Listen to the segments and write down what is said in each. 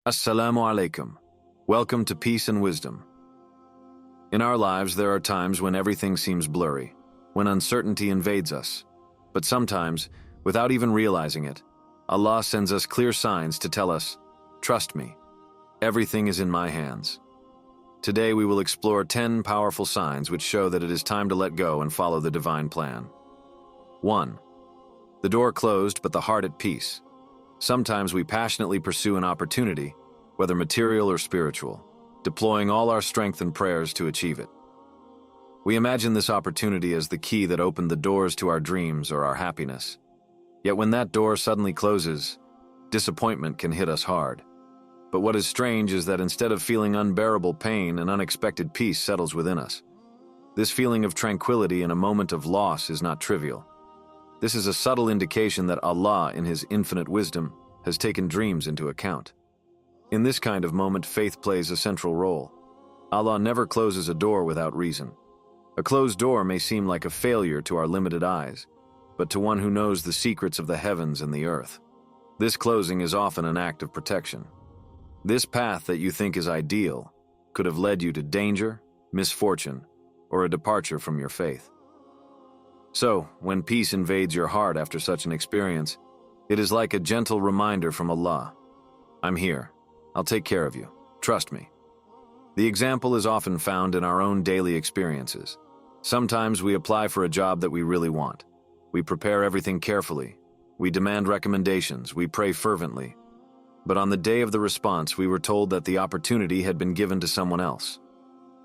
Assalamu alaikum. Welcome to Peace and Wisdom. In our lives, there are times when everything seems blurry, when uncertainty invades us. But sometimes, without even realizing it, Allah sends us clear signs to tell us, "Trust me, everything is in my hands." Today we will explore 10 powerful signs which show that it is time to let go and follow the divine plan. 1. The door closed, but the heart at peace. Sometimes we passionately pursue an opportunity, whether material or spiritual, deploying all our strength and prayers to achieve it. We imagine this opportunity as the key that opened the doors to our dreams or our happiness. Yet when that door suddenly closes, disappointment can hit us hard. But what is strange is that instead of feeling unbearable pain, an unexpected peace settles within us. This feeling of tranquility in a moment of loss is not trivial. This is a subtle indication that Allah, in His infinite wisdom, has taken dreams into account. In this kind of moment, faith plays a central role. Allah never closes a door without reason. A closed door may seem like a failure to our limited eyes, but to one who knows the secrets of the heavens and the earth, this closing is often an act of protection. This path that you think is ideal could have led you to danger, misfortune, or a departure from your faith. So, when peace invades your heart after such an experience, it is like a gentle reminder from Allah. "I'm here. I'll take care of you. Trust me." The example is often found in our own daily experiences. Sometimes we apply for a job that we really want. We prepare everything carefully. We demand recommendations. We pray fervently. But on the day of the response, we were told that the opportunity had been given to someone else.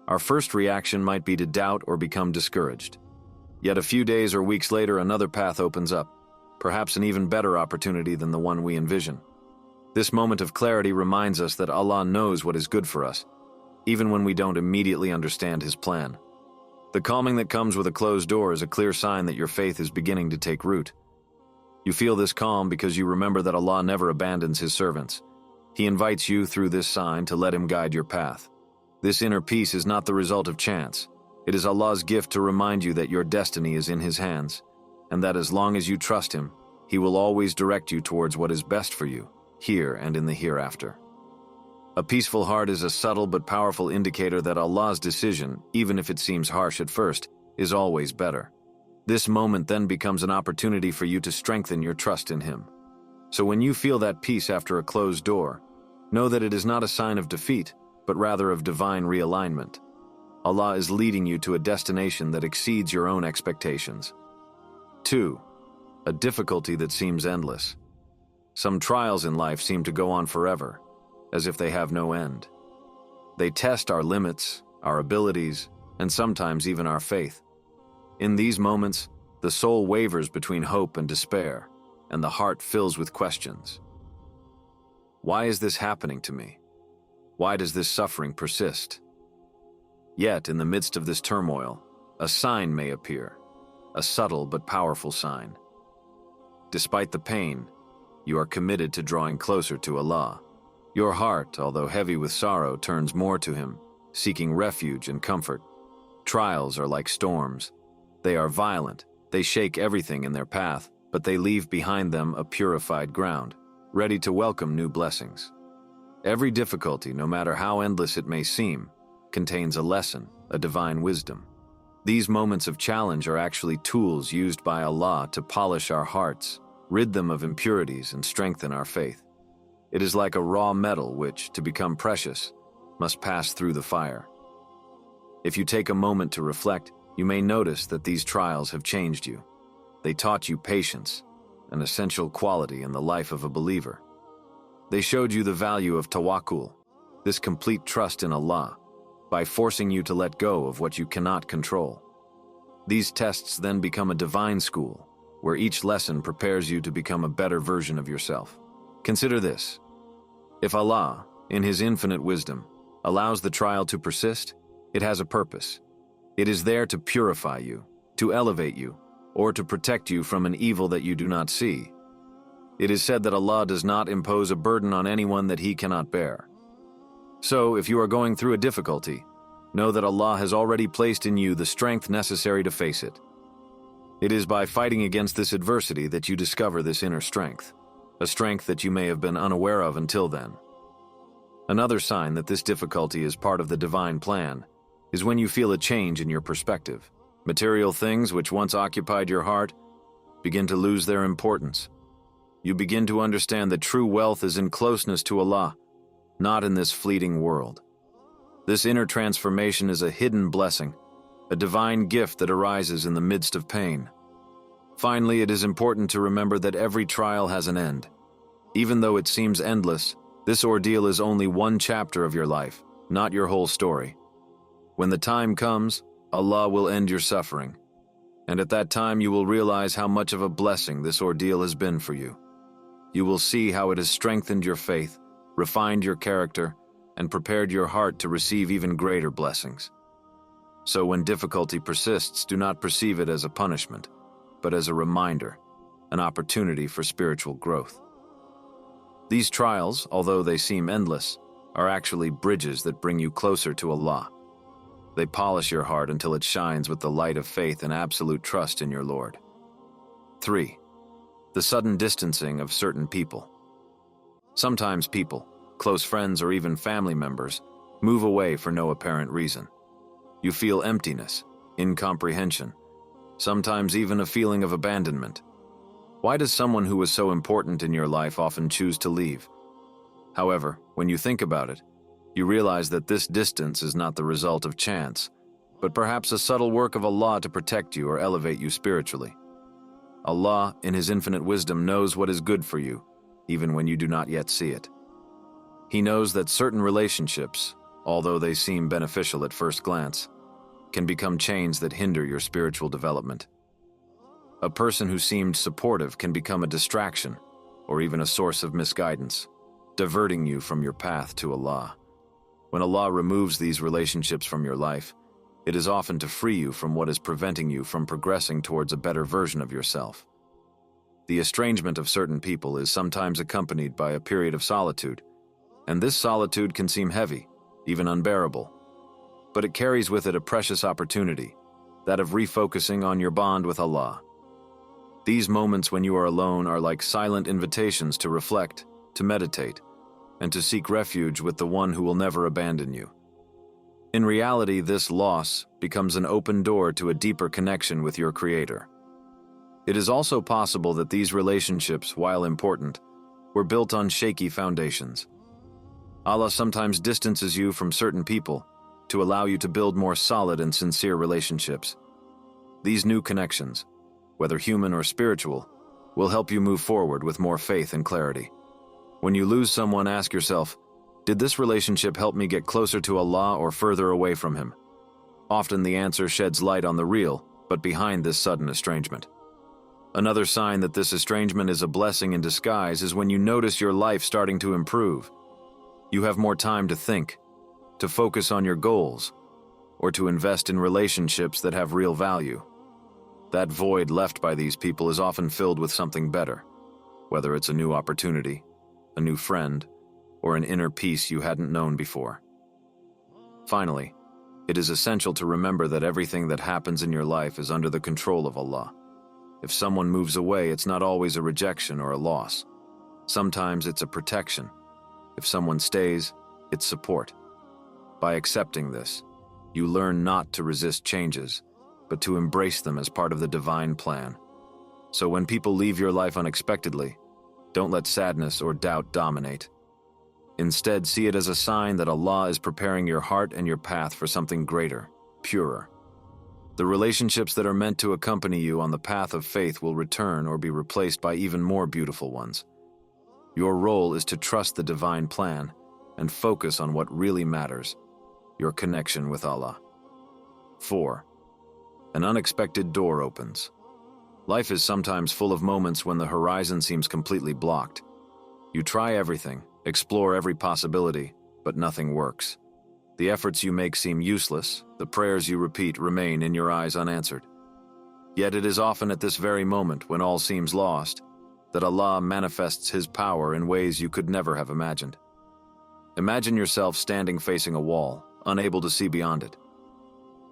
Our first reaction might be to doubt or become discouraged. Yet a few days or weeks later, another path opens up, perhaps an even better opportunity than the one we envision. This moment of clarity reminds us that Allah knows what is good for us, even when we don't immediately understand His plan. The calming that comes with a closed door is a clear sign that your faith is beginning to take root. You feel this calm because you remember that Allah never abandons His servants. He invites you through this sign to let Him guide your path. This inner peace is not the result of chance. It is Allah's gift to remind you that your destiny is in His hands, and that as long as you trust Him, He will always direct you towards what is best for you, here and in the hereafter. A peaceful heart is a subtle but powerful indicator that Allah's decision, even if it seems harsh at first, is always better. This moment then becomes an opportunity for you to strengthen your trust in Him. So when you feel that peace after a closed door, know that it is not a sign of defeat, but rather of divine realignment. Allah is leading you to a destination that exceeds your own expectations. 2. A difficulty that seems endless. Some trials in life seem to go on forever, as if they have no end. They test our limits, our abilities, and sometimes even our faith. In these moments, the soul wavers between hope and despair, and the heart fills with questions. Why is this happening to me? Why does this suffering persist? Yet, in the midst of this turmoil, a sign may appear, a subtle but powerful sign. Despite the pain, you are committed to drawing closer to Allah. Your heart, although heavy with sorrow, turns more to Him, seeking refuge and comfort. Trials are like storms. They are violent, they shake everything in their path, but they leave behind them a purified ground, ready to welcome new blessings. Every difficulty, no matter how endless it may seem, contains a lesson, a divine wisdom. These moments of challenge are actually tools used by Allah to polish our hearts, rid them of impurities, and strengthen our faith. It is like a raw metal which, to become precious, must pass through the fire. If you take a moment to reflect, you may notice that these trials have changed you. They taught you patience, an essential quality in the life of a believer. They showed you the value of tawakkul, this complete trust in Allah, by forcing you to let go of what you cannot control. These tests then become a divine school, where each lesson prepares you to become a better version of yourself. Consider this. If Allah, in His infinite wisdom, allows the trial to persist, it has a purpose. It is there to purify you, to elevate you, or to protect you from an evil that you do not see. It is said that Allah does not impose a burden on anyone that He cannot bear. So, if you are going through a difficulty, know that Allah has already placed in you the strength necessary to face it. It is by fighting against this adversity that you discover this inner strength, a strength that you may have been unaware of until then. Another sign that this difficulty is part of the divine plan is when you feel a change in your perspective. Material things which once occupied your heart begin to lose their importance. You begin to understand that true wealth is in closeness to Allah, not in this fleeting world. This inner transformation is a hidden blessing, a divine gift that arises in the midst of pain. Finally, it is important to remember that every trial has an end. Even though it seems endless, this ordeal is only one chapter of your life, not your whole story. When the time comes, Allah will end your suffering, and at that time you will realize how much of a blessing this ordeal has been for you. You will see how it has strengthened your faith, refined your character, and prepared your heart to receive even greater blessings. So when difficulty persists, do not perceive it as a punishment, but as a reminder, an opportunity for spiritual growth. These trials, although they seem endless, are actually bridges that bring you closer to Allah. They polish your heart until it shines with the light of faith and absolute trust in your Lord. 3. The sudden distancing of certain people. Sometimes people, close friends or even family members, move away for no apparent reason. You feel emptiness, incomprehension, sometimes even a feeling of abandonment. Why does someone who was so important in your life often choose to leave? However, when you think about it, you realize that this distance is not the result of chance, but perhaps a subtle work of Allah to protect you or elevate you spiritually. Allah, in His infinite wisdom, knows what is good for you, even when you do not yet see it. He knows that certain relationships, although they seem beneficial at first glance, can become chains that hinder your spiritual development. A person who seemed supportive can become a distraction or even a source of misguidance, diverting you from your path to Allah. When Allah removes these relationships from your life, it is often to free you from what is preventing you from progressing towards a better version of yourself. The estrangement of certain people is sometimes accompanied by a period of solitude, and this solitude can seem heavy, even unbearable. But it carries with it a precious opportunity, that of refocusing on your bond with Allah. These moments when you are alone are like silent invitations to reflect, to meditate, and to seek refuge with the one who will never abandon you. In reality, this loss becomes an open door to a deeper connection with your Creator. It is also possible that these relationships, while important, were built on shaky foundations. Allah sometimes distances you from certain people to allow you to build more solid and sincere relationships. These new connections, whether human or spiritual, will help you move forward with more faith and clarity. When you lose someone, ask yourself, did this relationship help me get closer to Allah or further away from Him? Often the answer sheds light on the real, but behind this sudden estrangement. Another sign that this estrangement is a blessing in disguise is when you notice your life starting to improve. You have more time to think, to focus on your goals, or to invest in relationships that have real value. That void left by these people is often filled with something better, whether it's a new opportunity, a new friend, or an inner peace you hadn't known before. Finally, it is essential to remember that everything that happens in your life is under the control of Allah. If someone moves away, it's not always a rejection or a loss. Sometimes it's a protection. If someone stays, it's support. By accepting this, you learn not to resist changes, but to embrace them as part of the divine plan. So when people leave your life unexpectedly, don't let sadness or doubt dominate. Instead, see it as a sign that Allah is preparing your heart and your path for something greater, purer. The relationships that are meant to accompany you on the path of faith will return or be replaced by even more beautiful ones. Your role is to trust the divine plan and focus on what really matters, your connection with Allah. 4. An unexpected door opens. Life is sometimes full of moments when the horizon seems completely blocked. You try everything, explore every possibility, but nothing works. The efforts you make seem useless, the prayers you repeat remain in your eyes unanswered. Yet it is often at this very moment, when all seems lost, that Allah manifests His power in ways you could never have imagined. Imagine yourself standing facing a wall, unable to see beyond it.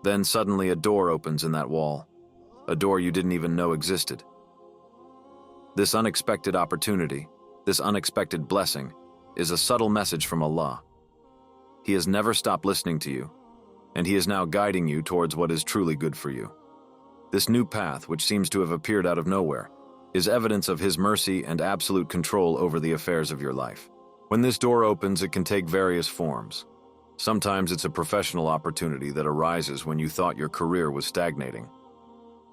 Then suddenly a door opens in that wall, a door you didn't even know existed. This unexpected opportunity, this unexpected blessing, is a subtle message from Allah, He has never stopped listening to you, and He is now guiding you towards what is truly good for you. This new path, which seems to have appeared out of nowhere, is evidence of His mercy and absolute control over the affairs of your life. When this door opens, it can take various forms. Sometimes it's a professional opportunity that arises when you thought your career was stagnating.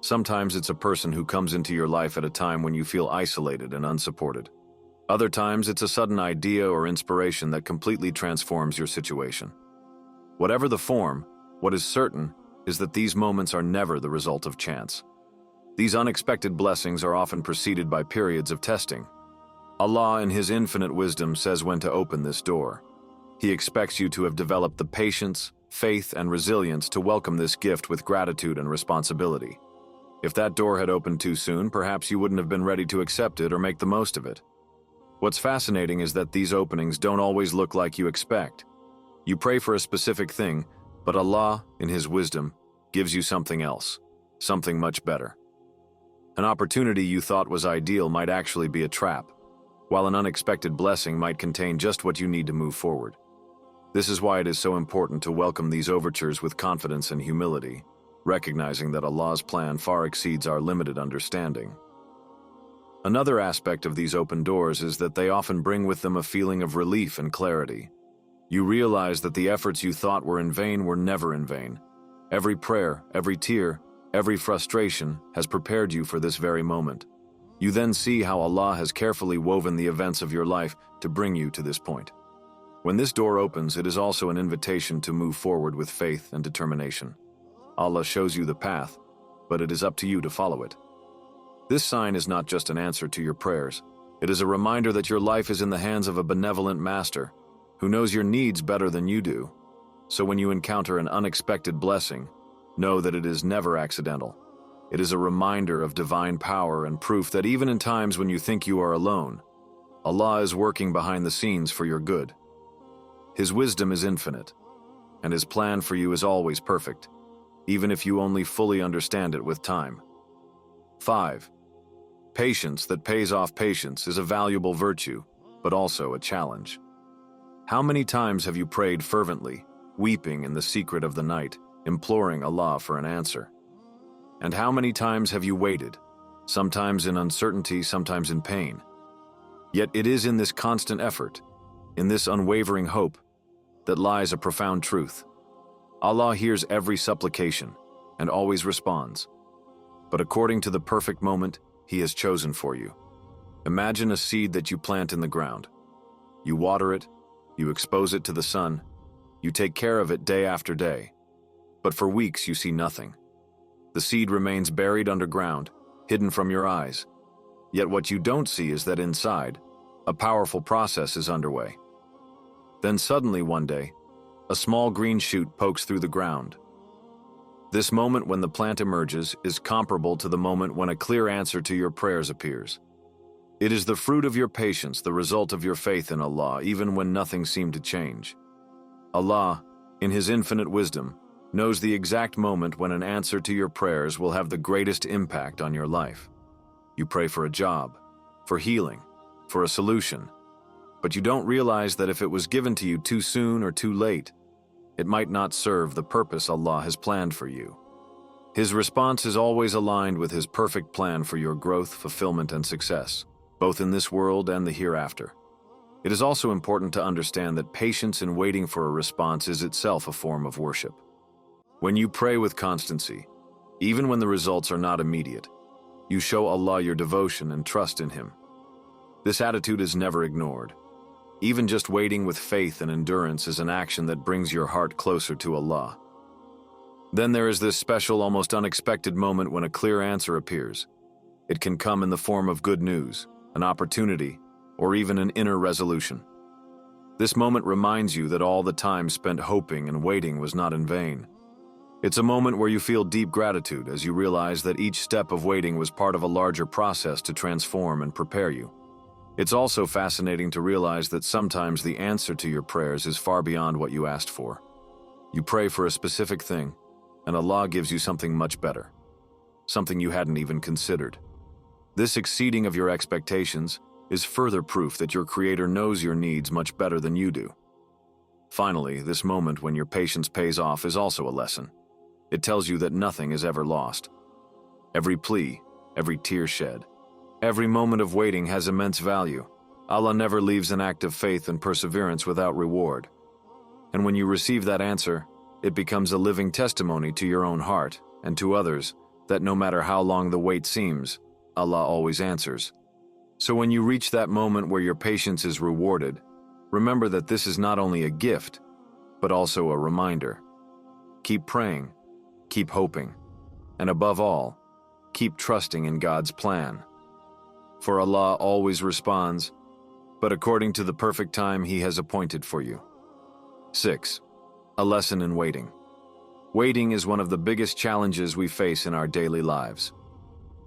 Sometimes it's a person who comes into your life at a time when you feel isolated and unsupported. Other times it's a sudden idea or inspiration that completely transforms your situation. Whatever the form, what is certain is that these moments are never the result of chance. These unexpected blessings are often preceded by periods of testing. Allah in His infinite wisdom says when to open this door. He expects you to have developed the patience, faith, and resilience to welcome this gift with gratitude and responsibility. If that door had opened too soon, perhaps you wouldn't have been ready to accept it or make the most of it. What's fascinating is that these openings don't always look like you expect. You pray for a specific thing, but Allah, in His wisdom, gives you something else, something much better. An opportunity you thought was ideal might actually be a trap, while an unexpected blessing might contain just what you need to move forward. This is why it is so important to welcome these overtures with confidence and humility, recognizing that Allah's plan far exceeds our limited understanding. Another aspect of these open doors is that they often bring with them a feeling of relief and clarity. You realize that the efforts you thought were in vain were never in vain. Every prayer, every tear, every frustration has prepared you for this very moment. You then see how Allah has carefully woven the events of your life to bring you to this point. When this door opens, it is also an invitation to move forward with faith and determination. Allah shows you the path, but it is up to you to follow it. This sign is not just an answer to your prayers. It is a reminder that your life is in the hands of a benevolent master who knows your needs better than you do. So when you encounter an unexpected blessing, know that it is never accidental. It is a reminder of divine power and proof that even in times when you think you are alone, Allah is working behind the scenes for your good. His wisdom is infinite, and His plan for you is always perfect, even if you only fully understand it with time. 5. Patience that pays off patience is a valuable virtue, but also a challenge. How many times have you prayed fervently, weeping in the secret of the night, imploring Allah for an answer? And how many times have you waited, sometimes in uncertainty, sometimes in pain? Yet it is in this constant effort, in this unwavering hope, that lies a profound truth. Allah hears every supplication and always responds, but according to the perfect moment He has chosen for you. Imagine a seed that you plant in the ground. You water it, you expose it to the sun, you take care of it day after day, but for weeks you see nothing. The seed remains buried underground, hidden from your eyes. Yet what you don't see is that inside, a powerful process is underway. Then suddenly one day, a small green shoot pokes through the ground. This moment when the plant emerges is comparable to the moment when a clear answer to your prayers appears. It is the fruit of your patience, the result of your faith in Allah, even when nothing seemed to change. Allah, in His infinite wisdom, knows the exact moment when an answer to your prayers will have the greatest impact on your life. You pray for a job, for healing, for a solution, but you don't realize that if it was given to you too soon or too late, it might not serve the purpose Allah has planned for you. His response is always aligned with His perfect plan for your growth, fulfillment, and success, both in this world and the hereafter. It is also important to understand that patience in waiting for a response is itself a form of worship. When you pray with constancy, even when the results are not immediate, you show Allah your devotion and trust in Him. This attitude is never ignored. Even just waiting with faith and endurance is an action that brings your heart closer to Allah. Then there is this special, almost unexpected moment when a clear answer appears. It can come in the form of good news, an opportunity, or even an inner resolution. This moment reminds you that all the time spent hoping and waiting was not in vain. It's a moment where you feel deep gratitude as you realize that each step of waiting was part of a larger process to transform and prepare you. It's also fascinating to realize that sometimes the answer to your prayers is far beyond what you asked for. You pray for a specific thing, and Allah gives you something much better, something you hadn't even considered. This exceeding of your expectations is further proof that your Creator knows your needs much better than you do. Finally, this moment when your patience pays off is also a lesson. It tells you that nothing is ever lost. Every plea, every tear shed, every moment of waiting has immense value. Allah never leaves an act of faith and perseverance without reward. And when you receive that answer, it becomes a living testimony to your own heart and to others that no matter how long the wait seems, Allah always answers. So when you reach that moment where your patience is rewarded, remember that this is not only a gift, but also a reminder. Keep praying, keep hoping, and above all, keep trusting in God's plan. For Allah always responds, but according to the perfect time He has appointed for you. 6. A lesson in waiting. Waiting is one of the biggest challenges we face in our daily lives.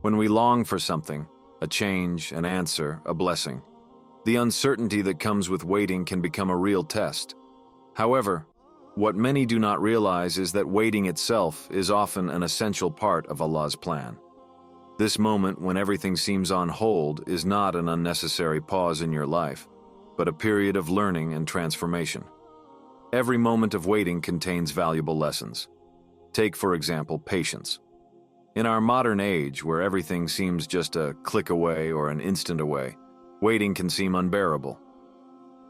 When we long for something, a change, an answer, a blessing, the uncertainty that comes with waiting can become a real test. However, what many do not realize is that waiting itself is often an essential part of Allah's plan. This moment when everything seems on hold is not an unnecessary pause in your life, but a period of learning and transformation. Every moment of waiting contains valuable lessons. Take, for example, patience. In our modern age, where everything seems just a click away or an instant away, waiting can seem unbearable.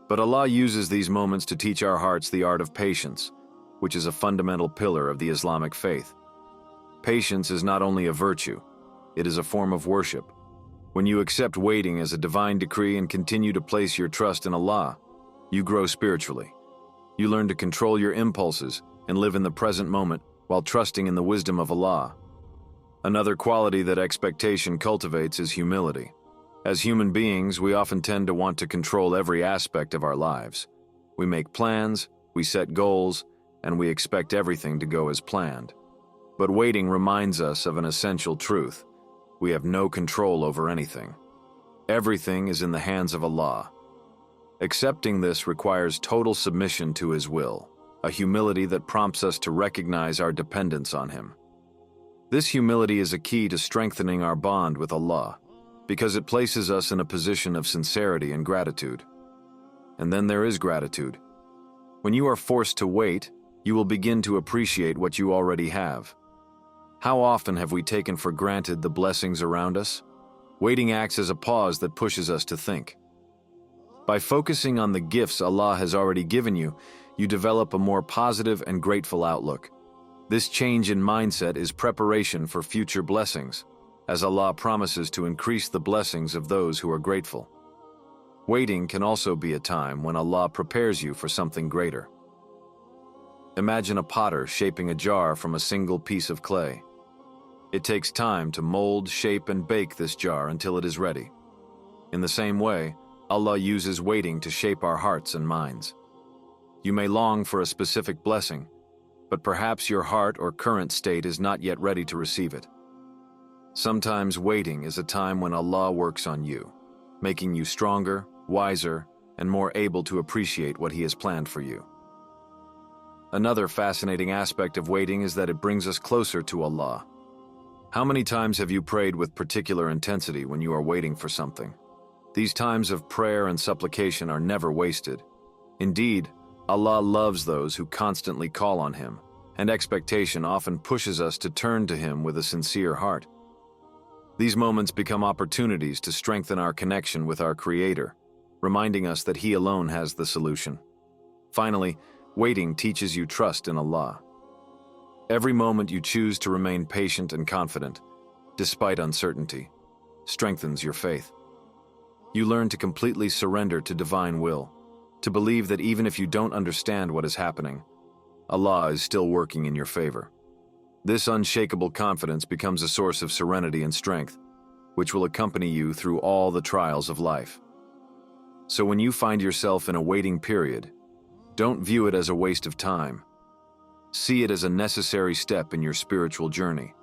But Allah uses these moments to teach our hearts the art of patience, which is a fundamental pillar of the Islamic faith. Patience is not only a virtue, it is a form of worship. When you accept waiting as a divine decree and continue to place your trust in Allah, you grow spiritually. You learn to control your impulses and live in the present moment while trusting in the wisdom of Allah. Another quality that expectation cultivates is humility. As human beings, we often tend to want to control every aspect of our lives. We make plans, we set goals, and we expect everything to go as planned. But waiting reminds us of an essential truth. We have no control over anything. Everything is in the hands of Allah. Accepting this requires total submission to His will, a humility that prompts us to recognize our dependence on Him. This humility is a key to strengthening our bond with Allah, because it places us in a position of sincerity and gratitude. And then there is gratitude. When you are forced to wait, you will begin to appreciate what you already have. How often have we taken for granted the blessings around us? Waiting acts as a pause that pushes us to think. By focusing on the gifts Allah has already given you, you develop a more positive and grateful outlook. This change in mindset is preparation for future blessings, as Allah promises to increase the blessings of those who are grateful. Waiting can also be a time when Allah prepares you for something greater. Imagine a potter shaping a jar from a single piece of clay. It takes time to mold, shape, and bake this jar until it is ready. In the same way, Allah uses waiting to shape our hearts and minds. You may long for a specific blessing, but perhaps your heart or current state is not yet ready to receive it. Sometimes waiting is a time when Allah works on you, making you stronger, wiser, and more able to appreciate what He has planned for you. Another fascinating aspect of waiting is that it brings us closer to Allah. How many times have you prayed with particular intensity when you are waiting for something? These times of prayer and supplication are never wasted. Indeed, Allah loves those who constantly call on Him, and expectation often pushes us to turn to Him with a sincere heart. These moments become opportunities to strengthen our connection with our Creator, reminding us that He alone has the solution. Finally, waiting teaches you trust in Allah. Every moment you choose to remain patient and confident, despite uncertainty, strengthens your faith. You learn to completely surrender to divine will, to believe that even if you don't understand what is happening, Allah is still working in your favor. This unshakable confidence becomes a source of serenity and strength, which will accompany you through all the trials of life. So when you find yourself in a waiting period, don't view it as a waste of time. See it as a necessary step in your spiritual journey,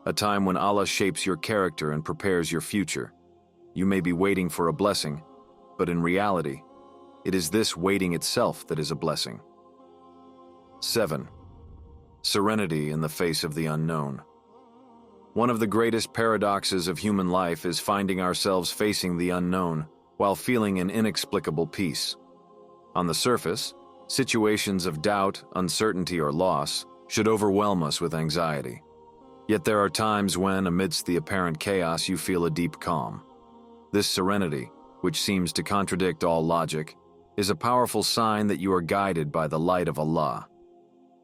a time when Allah shapes your character and prepares your future. You may be waiting for a blessing, but in reality, it is this waiting itself that is a blessing. 7. Serenity in the face of the unknown. One of the greatest paradoxes of human life is finding ourselves facing the unknown while feeling an inexplicable peace. On the surface, Situations of doubt, uncertainty, or loss should overwhelm us with anxiety. Yet there are times when, amidst the apparent chaos, you feel a deep calm. This serenity, which seems to contradict all logic, is a powerful sign that you are guided by the light of Allah.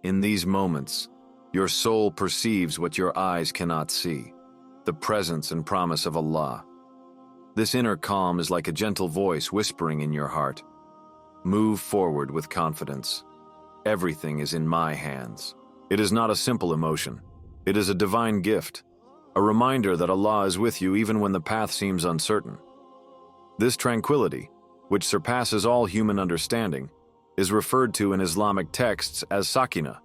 In these moments, your soul perceives what your eyes cannot see, the presence and promise of Allah. This inner calm is like a gentle voice whispering in your heart, "Move forward with confidence. Everything is in my hands." It is not a simple emotion. It is a divine gift, a reminder that Allah is with you even when the path seems uncertain. This tranquility, which surpasses all human understanding, is referred to in Islamic texts as sakina,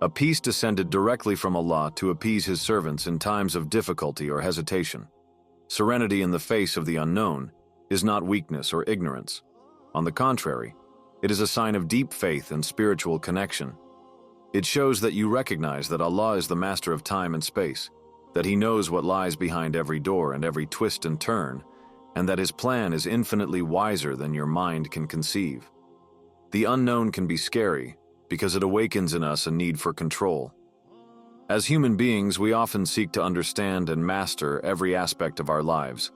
a peace descended directly from Allah to appease His servants in times of difficulty or hesitation. Serenity in the face of the unknown is not weakness or ignorance. On the contrary, it is a sign of deep faith and spiritual connection. It shows that you recognize that Allah is the master of time and space, that He knows what lies behind every door and every twist and turn, and that His plan is infinitely wiser than your mind can conceive. The unknown can be scary because it awakens in us a need for control. As human beings, we often seek to understand and master every aspect of our lives.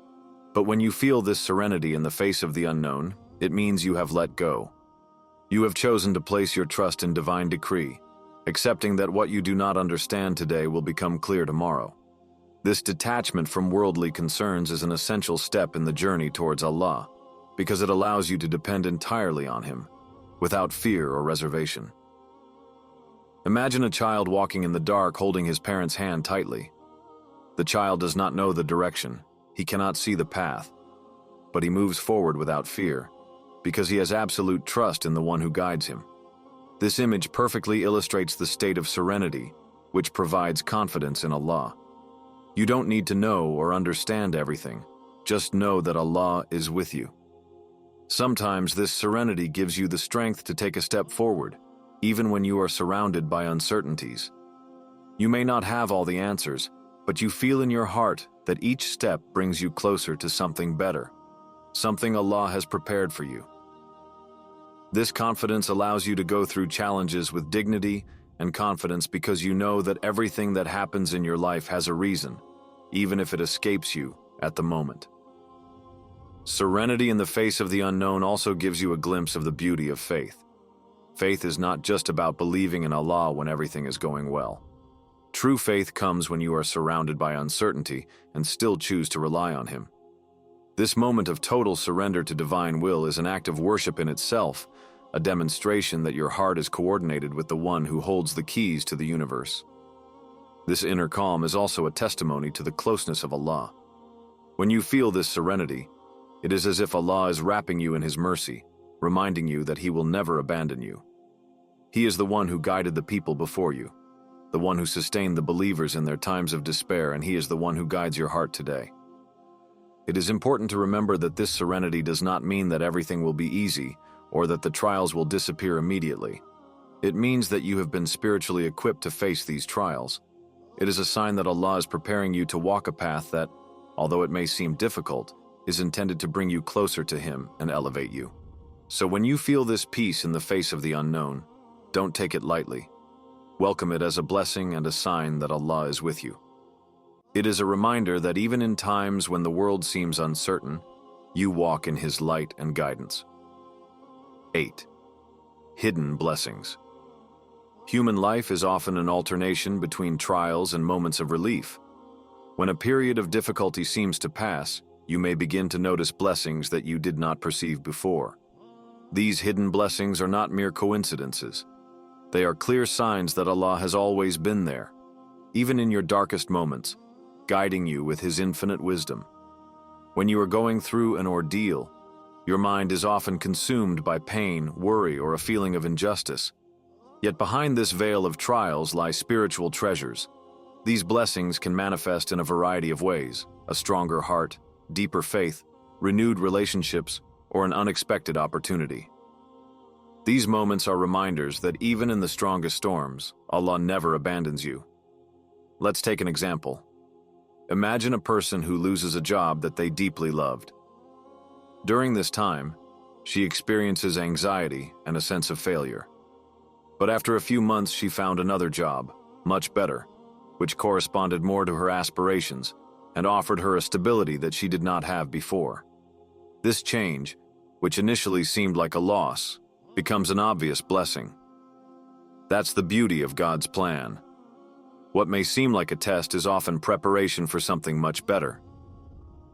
But when you feel this serenity in the face of the unknown, it means you have let go. You have chosen to place your trust in divine decree, accepting that what you do not understand today will become clear tomorrow. This detachment from worldly concerns is an essential step in the journey towards Allah, because it allows you to depend entirely on Him, without fear or reservation. Imagine a child walking in the dark holding his parent's hand tightly. The child does not know the direction, he cannot see the path, but he moves forward without fear, because he has absolute trust in the one who guides him. This image perfectly illustrates the state of serenity, which provides confidence in Allah. You don't need to know or understand everything, just know that Allah is with you. Sometimes this serenity gives you the strength to take a step forward, even when you are surrounded by uncertainties. You may not have all the answers, but you feel in your heart that each step brings you closer to something better, something Allah has prepared for you. This confidence allows you to go through challenges with dignity and confidence because you know that everything that happens in your life has a reason, even if it escapes you at the moment. Serenity in the face of the unknown also gives you a glimpse of the beauty of faith. Faith is not just about believing in Allah when everything is going well. True faith comes when you are surrounded by uncertainty and still choose to rely on Him. This moment of total surrender to divine will is an act of worship in itself, a demonstration that your heart is coordinated with the one who holds the keys to the universe. This inner calm is also a testimony to the closeness of Allah. When you feel this serenity, it is as if Allah is wrapping you in His mercy, reminding you that He will never abandon you. He is the one who guided the people before you, the one who sustained the believers in their times of despair, and He is the one who guides your heart today. It is important to remember that this serenity does not mean that everything will be easy or that the trials will disappear immediately. It means that you have been spiritually equipped to face these trials. It is a sign that Allah is preparing you to walk a path that, although it may seem difficult, is intended to bring you closer to Him and elevate you. So when you feel this peace in the face of the unknown, don't take it lightly. Welcome it as a blessing and a sign that Allah is with you. It is a reminder that even in times when the world seems uncertain, you walk in His light and guidance. 8. Hidden blessings. Human life is often an alternation between trials and moments of relief. When a period of difficulty seems to pass, you may begin to notice blessings that you did not perceive before. These hidden blessings are not mere coincidences. They are clear signs that Allah has always been there, even in your darkest moments, guiding you with His infinite wisdom. When you are going through an ordeal, your mind is often consumed by pain, worry, or a feeling of injustice. Yet behind this veil of trials lie spiritual treasures. These blessings can manifest in a variety of ways: a stronger heart, deeper faith, renewed relationships, or an unexpected opportunity. These moments are reminders that even in the strongest storms, Allah never abandons you. Let's take an example. Imagine a person who loses a job that they deeply loved. During this time, She experiences anxiety and a sense of failure. But after a few months, she found another job, much better, which corresponded more to her aspirations and offered her a stability that she did not have before. This change, which initially seemed like a loss, becomes an obvious blessing. That's the beauty of God's plan. What may seem like a test is often preparation for something much better.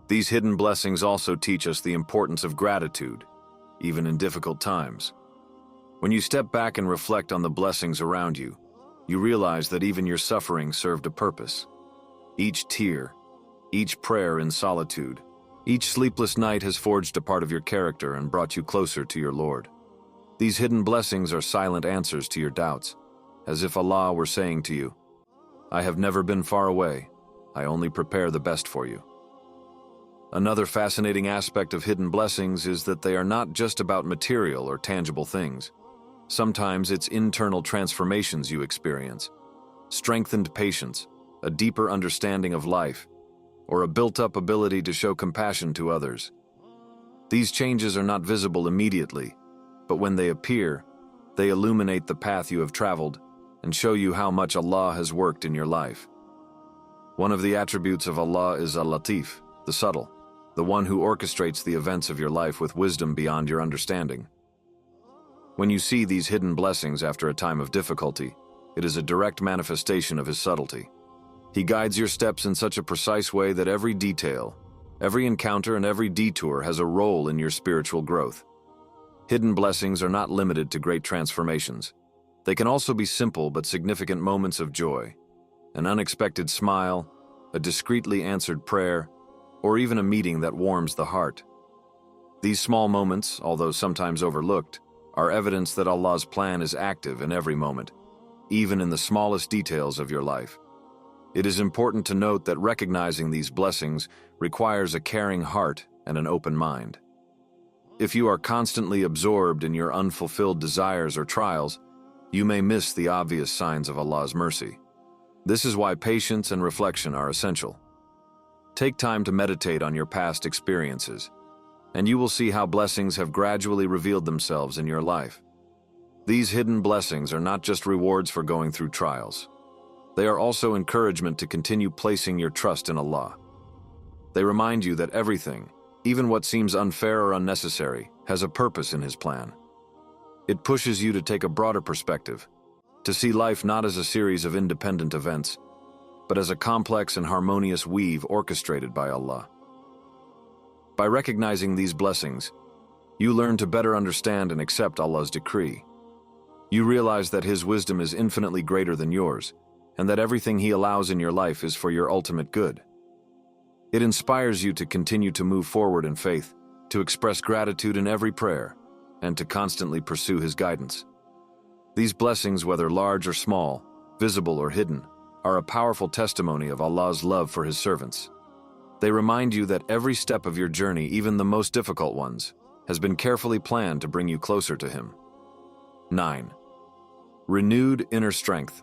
These hidden blessings also teach us the importance of gratitude, even in difficult times. When you step back and reflect on the blessings around you, you realize that even your suffering served a purpose. Each tear, each prayer in solitude, each sleepless night has forged a part of your character and brought you closer to your Lord. These hidden blessings are silent answers to your doubts, as if Allah were saying to you, "I have never been far away. I only prepare the best for you." Another fascinating aspect of hidden blessings is that they are not just about material or tangible things. Sometimes it's internal transformations you experience, strengthened patience, a deeper understanding of life, or a built-up ability to show compassion to others. These changes are not visible immediately, but when they appear, they illuminate the path you have traveled and show you how much Allah has worked in your life. One of the attributes of Allah is Al-Latif, the subtle, the one who orchestrates the events of your life with wisdom beyond your understanding. When you see these hidden blessings after a time of difficulty, it is a direct manifestation of His subtlety. He guides your steps in such a precise way that every detail, every encounter, and every detour has a role in your spiritual growth. Hidden blessings are not limited to great transformations. They can also be simple but significant moments of joy, an unexpected smile, a discreetly answered prayer, or even a meeting that warms the heart. These small moments, although sometimes overlooked, are evidence that Allah's plan is active in every moment, even in the smallest details of your life. It is important to note that recognizing these blessings requires a caring heart and an open mind. If you are constantly absorbed in your unfulfilled desires or trials, you may miss the obvious signs of Allah's mercy. This is why patience and reflection are essential. Take time to meditate on your past experiences, and you will see how blessings have gradually revealed themselves in your life. These hidden blessings are not just rewards for going through trials. They are also encouragement to continue placing your trust in Allah. They remind you that everything, even what seems unfair or unnecessary, has a purpose in His plan. It pushes you to take a broader perspective, to see life not as a series of independent events, but as a complex and harmonious weave orchestrated by Allah. By recognizing these blessings, you learn to better understand and accept Allah's decree. You realize that His wisdom is infinitely greater than yours, and that everything He allows in your life is for your ultimate good. It inspires you to continue to move forward in faith, to express gratitude in every prayer, and to constantly pursue His guidance. These blessings, whether large or small, visible or hidden, are a powerful testimony of Allah's love for His servants. They remind you that every step of your journey, even the most difficult ones, has been carefully planned to bring you closer to Him. 9. Renewed inner strength.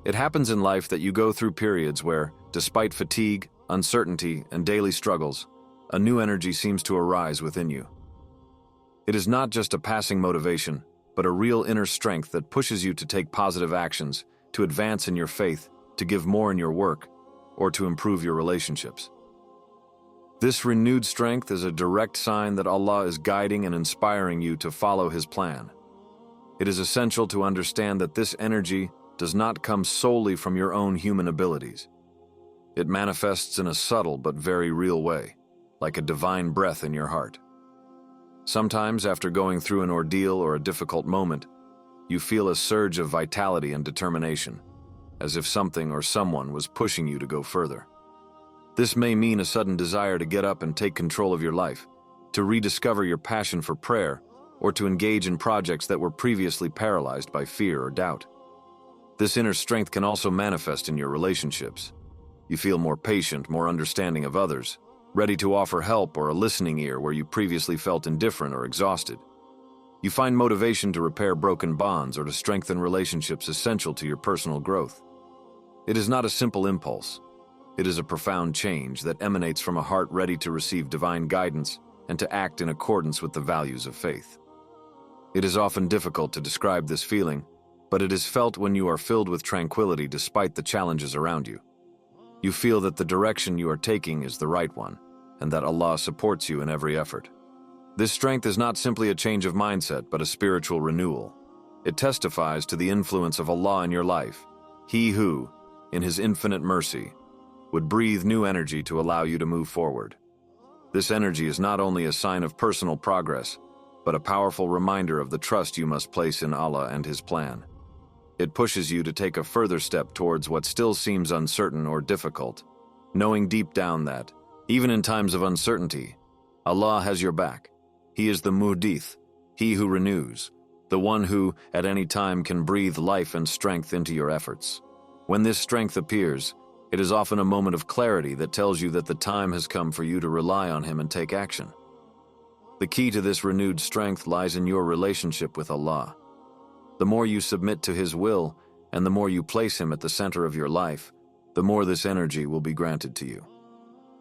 It happens in life that you go through periods where, despite fatigue, uncertainty, and daily struggles, a new energy seems to arise within you. It is not just a passing motivation, but a real inner strength that pushes you to take positive actions, to advance in your faith, to give more in your work, or to improve your relationships. This renewed strength is a direct sign that Allah is guiding and inspiring you to follow His plan. It is essential to understand that this energy does not come solely from your own human abilities. It manifests in a subtle but very real way, like a divine breath in your heart. Sometimes, after going through an ordeal or a difficult moment, you feel a surge of vitality and determination, as if something or someone was pushing you to go further. This may mean a sudden desire to get up and take control of your life, to rediscover your passion for prayer, or to engage in projects that were previously paralyzed by fear or doubt. This inner strength can also manifest in your relationships. You feel more patient, more understanding of others, ready to offer help or a listening ear where you previously felt indifferent or exhausted. You find motivation to repair broken bonds or to strengthen relationships essential to your personal growth. It is not a simple impulse. It is a profound change that emanates from a heart ready to receive divine guidance and to act in accordance with the values of faith. It is often difficult to describe this feeling, but it is felt when you are filled with tranquility despite the challenges around you. You feel that the direction you are taking is the right one, and that Allah supports you in every effort. This strength is not simply a change of mindset, but a spiritual renewal. It testifies to the influence of Allah in your life, He who, in His infinite mercy, would breathe new energy to allow you to move forward. This energy is not only a sign of personal progress, but a powerful reminder of the trust you must place in Allah and His plan. It pushes you to take a further step towards what still seems uncertain or difficult, knowing deep down that, even in times of uncertainty, Allah has your back. He is the Muhdith, He who renews, the one who, at any time, can breathe life and strength into your efforts. When this strength appears, it is often a moment of clarity that tells you that the time has come for you to rely on Him and take action. The key to this renewed strength lies in your relationship with Allah. The more you submit to His will, and the more you place Him at the center of your life, the more this energy will be granted to you.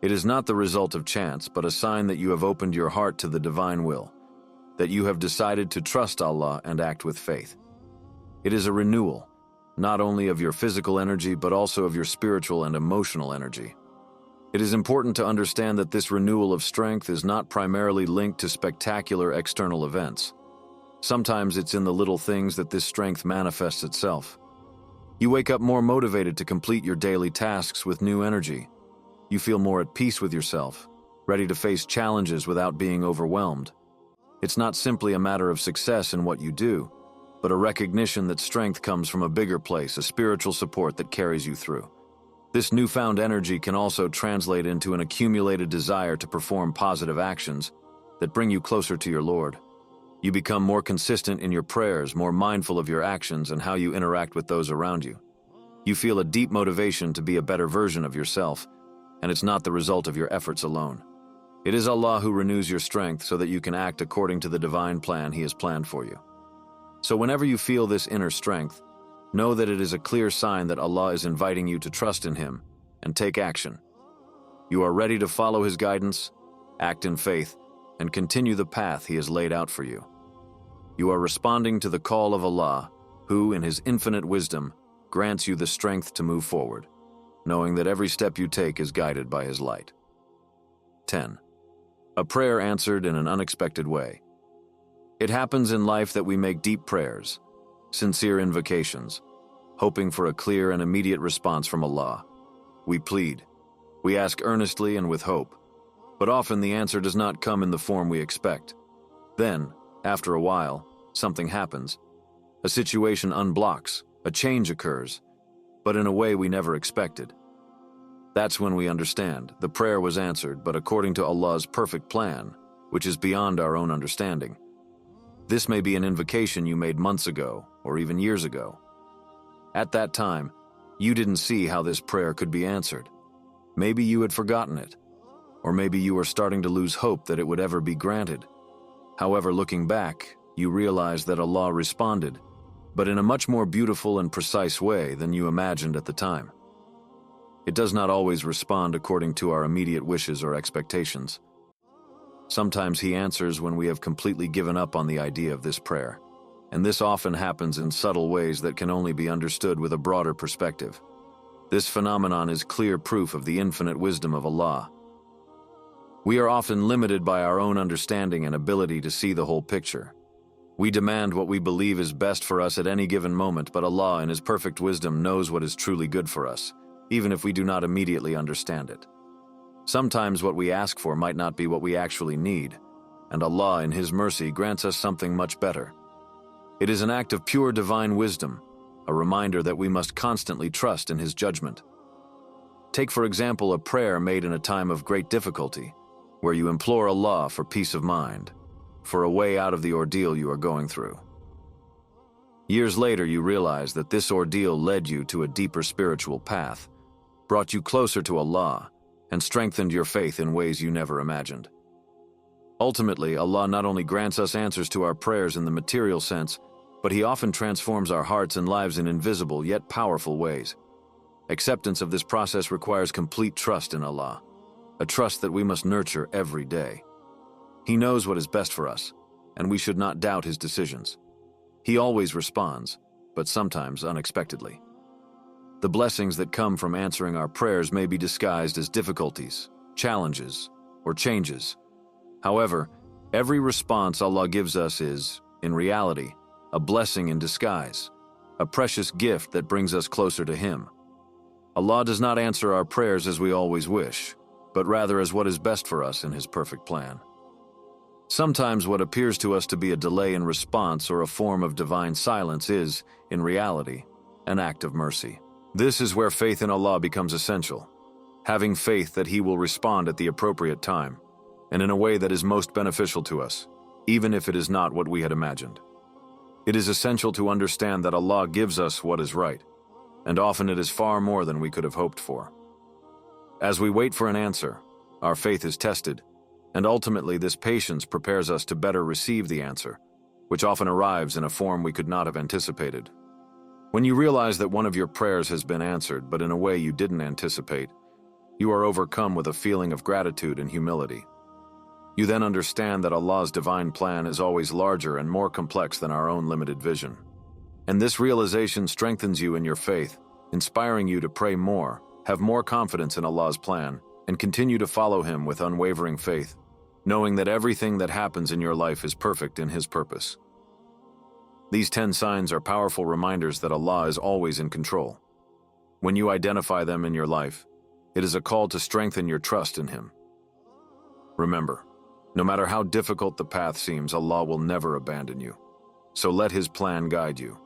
It is not the result of chance, but a sign that you have opened your heart to the divine will, that you have decided to trust Allah and act with faith. It is a renewal, not only of your physical energy, but also of your spiritual and emotional energy. It is important to understand that this renewal of strength is not primarily linked to spectacular external events. Sometimes it's in the little things that this strength manifests itself. You wake up more motivated to complete your daily tasks with new energy. You feel more at peace with yourself, ready to face challenges without being overwhelmed. It's not simply a matter of success in what you do, but a recognition that strength comes from a bigger place, a spiritual support that carries you through. This newfound energy can also translate into an accumulated desire to perform positive actions that bring you closer to your Lord. You become more consistent in your prayers, more mindful of your actions and how you interact with those around you. You feel a deep motivation to be a better version of yourself, and it's not the result of your efforts alone. It is Allah who renews your strength so that you can act according to the divine plan He has planned for you. So whenever you feel this inner strength, know that it is a clear sign that Allah is inviting you to trust in Him and take action. You are ready to follow His guidance, act in faith, and continue the path He has laid out for you. You are responding to the call of Allah, who, in His infinite wisdom, grants you the strength to move forward, knowing that every step you take is guided by His light. 10. A prayer answered in an unexpected way. It happens in life that we make deep prayers, sincere invocations, hoping for a clear and immediate response from Allah. We plead, we ask earnestly and with hope, but often the answer does not come in the form we expect. Then, after a while, something happens. A situation unblocks, a change occurs, but in a way we never expected. That's when we understand the prayer was answered, but according to Allah's perfect plan, which is beyond our own understanding. This may be an invocation you made months ago, or even years ago. At that time, you didn't see how this prayer could be answered. Maybe you had forgotten it, or maybe you were starting to lose hope that it would ever be granted. However, looking back, you realize that Allah responded, but in a much more beautiful and precise way than you imagined at the time. It does not always respond according to our immediate wishes or expectations. Sometimes He answers when we have completely given up on the idea of this prayer, and this often happens in subtle ways that can only be understood with a broader perspective. This phenomenon is clear proof of the infinite wisdom of Allah. We are often limited by our own understanding and ability to see the whole picture. We demand what we believe is best for us at any given moment, but Allah in His perfect wisdom knows what is truly good for us, even if we do not immediately understand it. Sometimes what we ask for might not be what we actually need, and Allah in His mercy grants us something much better. It is an act of pure divine wisdom, a reminder that we must constantly trust in His judgment. Take for example a prayer made in a time of great difficulty, where you implore Allah for peace of mind, for a way out of the ordeal you are going through. Years later you realize that this ordeal led you to a deeper spiritual path, brought you closer to Allah, and strengthened your faith in ways you never imagined. Ultimately, Allah not only grants us answers to our prayers in the material sense, but He often transforms our hearts and lives in invisible yet powerful ways. Acceptance of this process requires complete trust in Allah, a trust that we must nurture every day. He knows what is best for us, and we should not doubt his decisions. He always responds, but sometimes unexpectedly. The blessings that come from answering our prayers may be disguised as difficulties, challenges, or changes. However, every response Allah gives us is, in reality, a blessing in disguise, a precious gift that brings us closer to Him. Allah does not answer our prayers as we always wish, but rather as what is best for us in His perfect plan. Sometimes what appears to us to be a delay in response or a form of divine silence is, in reality, an act of mercy. This is where faith in Allah becomes essential, having faith that He will respond at the appropriate time, and in a way that is most beneficial to us, even if it is not what we had imagined. It is essential to understand that Allah gives us what is right, and often it is far more than we could have hoped for. As we wait for an answer, our faith is tested, and ultimately this patience prepares us to better receive the answer, which often arrives in a form we could not have anticipated. When you realize that one of your prayers has been answered, but in a way you didn't anticipate, you are overcome with a feeling of gratitude and humility. You then understand that Allah's divine plan is always larger and more complex than our own limited vision. And this realization strengthens you in your faith, inspiring you to pray more, have more confidence in Allah's plan, and continue to follow Him with unwavering faith, knowing that everything that happens in your life is perfect in His purpose. These 10 signs are powerful reminders that Allah is always in control. When you identify them in your life, it is a call to strengthen your trust in Him. Remember, no matter how difficult the path seems, Allah will never abandon you. So let His plan guide you.